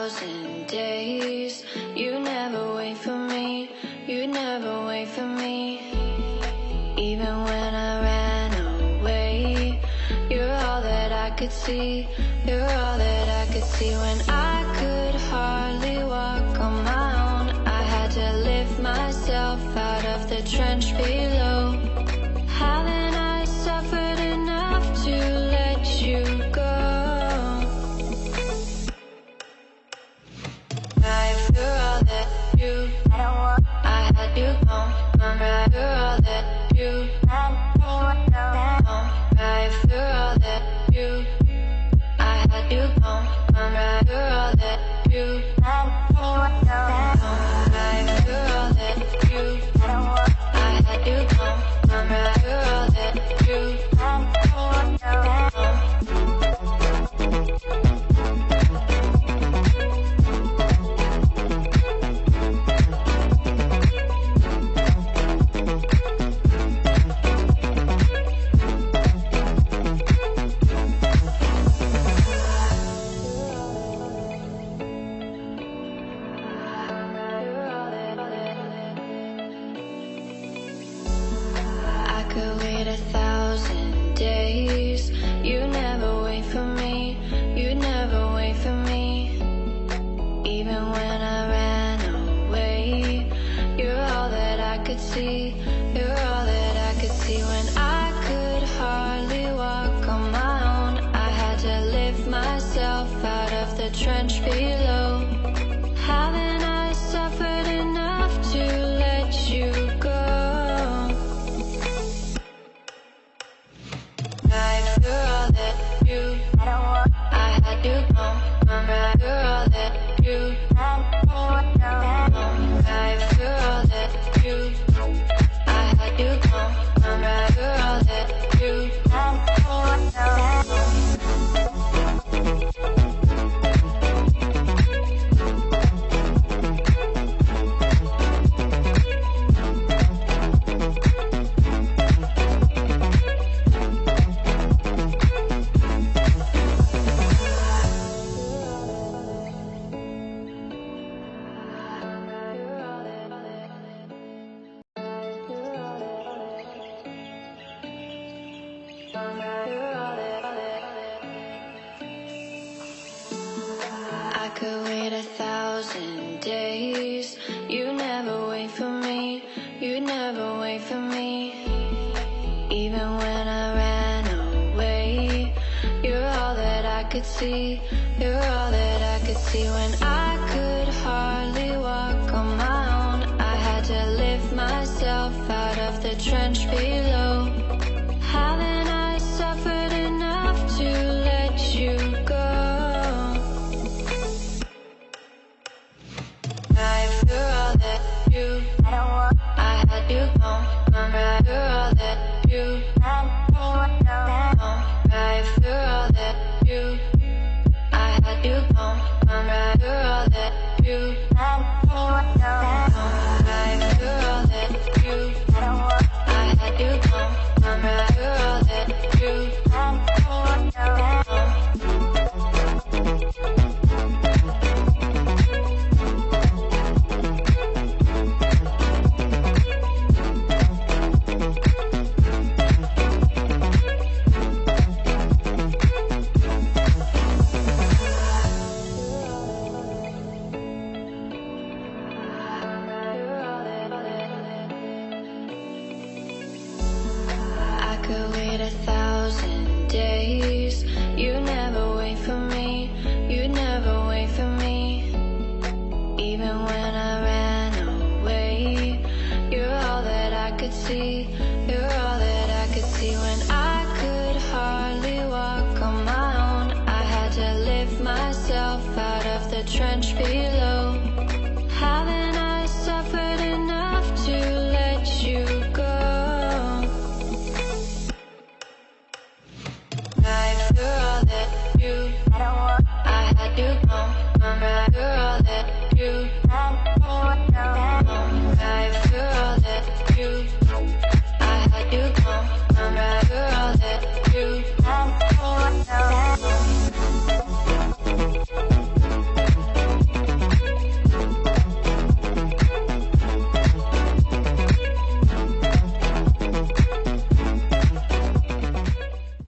1,000 days. You never wait for me, you never wait for me. Even when I ran away, you're all that I could see, you're all that I could see. When I could hardly walk on my own, I had to lift myself out of the trench below. Haven't I suffered enough to let you go? You're all that you, I had you gone. Right, you're all that you, right, you're all that you, I had you gone. Right, you're all that you, right, you're all that you, I had you gone. Right, you're all that you, could wait 1,000 days. You never wait for me, you never wait for me. Even when I ran away, you're all that I could see, you're all that I could see. When I could hardly walk on my own, I had to lift myself out of the trench below. Haven't I suffered enough to let you go? You're all that you, I had you gone. Right, you're all that you, right, you're all that you, I had you gone. Right, you're all that you, I could wait 1,000 days. You never wait for me, you never wait for me. Even when I ran away, you're all that I could see, you're all that I could see. When I could hardly walk on my own, I had to lift myself out of the trench below. Haven't I suffered enough to let you go? You're all that you, I had you gone. Right, you're all that you, right, you're all that you, I had you gone. Right, you're all that you, right, you're all that you, I had you gone. Right, you're all that you, I could wait 1,000 days. You never wait for me, you never wait for me. Even when I ran away, you're all that I could see, you're all that I could see. When I could hardly walk on my own, I had to lift myself out of the trench below. Haven't I suffered enough to let you go? You're all that you, I had you gone. Right, you're all that you, right, you're all that you.